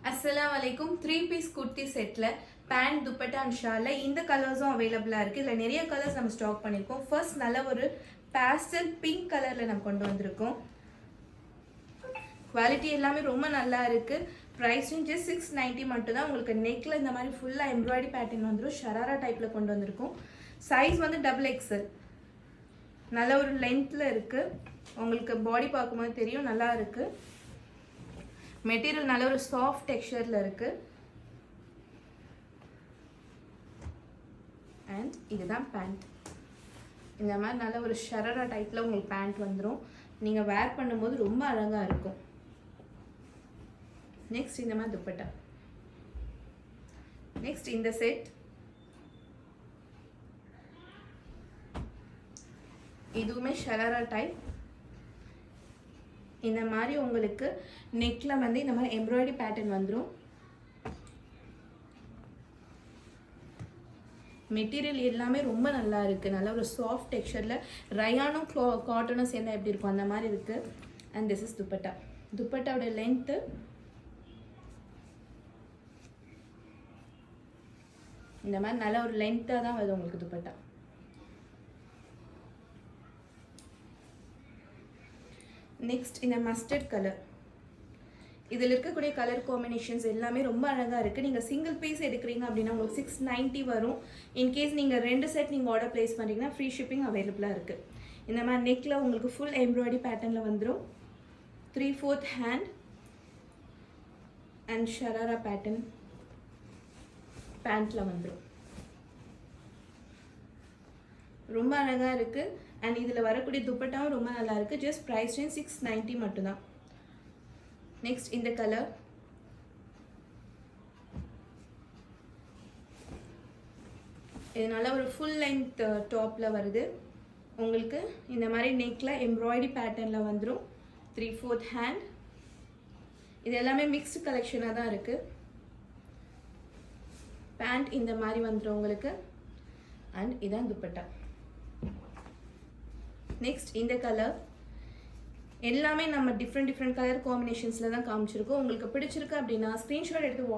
அஸ்ஸலாமு அலைக்கும் 3 பீஸ் குர்த்தி செட்ல பேண்ட் துப்பட்டா அண்ட் ஷால்ல இந்த கலர்ஸும் அவைலபிளா இருக்கு. இதுல நிறைய கலர்ஸ் நம்ம ஸ்டாக் பண்ணிருக்கோம். ஃபர்ஸ்ட் நல்ல ஒரு பேஸ்டல் பிங்க் கலர்ல நம்ம கொண்டு வந்திருக்கோம். குவாலிட்டி எல்லாமே ரொம்ப நல்லா இருக்கு. பிரைஸும் ஜஸ்ட் 690 மட்டும் தான். உங்களுக்கு நெக்ல இந்த மாதிரி ஃபுல்லா எம்ப்ராய்டரி பேட்டர்ன் வந்துடும். ஷராரா டைப்ல கொண்டு வந்திருக்கோம். சைஸ் வந்து XXL. நல்ல ஒரு லென்த்ல இருக்கு. உங்களுக்கு பாடி பார்க்கும்போது தெரியும் நல்லா இருக்கு. மெட்டீரியல் நல்ல ஒரு சாஃப்ட் டெக்ஸ்சர்ல இருக்கு. அண்ட் இதுதான் பேண்ட். இந்த மாதிரி நல்ல ஒரு ஷரரா டைப்ல உங்களுக்கு பேண்ட் வந்துடும். நீங்க வேர் பண்ணும்போது ரொம்ப அழகா இருக்கும். நெக்ஸ்ட் இந்த மாதிரி துப்பட்டா. நெக்ஸ்ட் இந்த செட். இதுவுமே ஷரரா டைப். இந்த மாதிரி உங்களுக்கு நெக்ல வந்து இந்த மாதிரி எம்ப்ராய்டரி பேட்டர்ன் வந்துடும். மெட்டீரியல் எல்லாமே ரொம்ப நல்லா இருக்கு. நல்ல ஒரு சாஃப்ட் டெக்ஸ்சர்ல ரயானும் காட்டனும் சேர்ந்தா எப்படி இருக்கும் அந்த மாதிரி இருக்கு. And this is dupatta. துப்பட்டாவோட லென்த் இந்த மாதிரி நல்ல ஒரு லென்த்தா தான் வருது உங்களுக்கு துப்பட்டா. நெக்ஸ்ட் இந்த மஸ்டர்ட் கலர். இதில் இருக்கக்கூடிய கலர் காம்பினேஷன்ஸ் எல்லாமே ரொம்ப அழகாக இருக்குது. நீங்கள் சிங்கிள் பீஸ் எடுக்கிறீங்க அப்படின்னா உங்களுக்கு 690 வரும். இன்கேஸ் நீங்கள் 2 செட் நீங்கள் ஆர்டர் ப்ளேஸ் பண்ணுறீங்கன்னா ஃப்ரீ ஷிப்பிங் அவைலபிளாக இருக்குது. இந்த மாதிரி நெக்கில் உங்களுக்கு ஃபுல் எம்ப்ராய்டரி பேட்டர்னில் வந்துடும். 3/4 ஹேண்ட் அண்ட் ஷராரா பேட்டர்ன் பேண்ட்டில் வந்துடும். ரொம்ப அழகாக இருக்குது. அண்ட் இதில் வரக்கூடிய துப்பட்டாவும் ரொம்ப நல்லா இருக்குது. ஜஸ்ட் ப்ரைஸ் ரேஞ்ச் 690 மட்டும்தான். நெக்ஸ்ட் இந்த கலர். இது நல்ல ஒரு ஃபுல் லென்த் டாப்பில் வருது. உங்களுக்கு இந்த மாதிரி நெக்கில் எம்ப்ராய்டரி பேட்டர்னில் வந்துடும். 3/4 ஹேண்ட். இது எல்லாமே மிக்ஸ்டு கலெக்ஷனாக தான் இருக்குது. பேண்ட் இந்த மாதிரி வந்துடும் உங்களுக்கு. அண்ட் இதான் துப்பட்டா. நெக்ஸ்ட் இந்த கலர். எல்லாமே நம்ம டிஃப்ரெண்ட் கலர் காம்பினேஷன்ஸில் தான் காமிச்சிருக்கோம். உங்களுக்கு பிடிச்சிருக்கு அப்படின்னா ஸ்க்ரீன்ஷாட் எடுத்து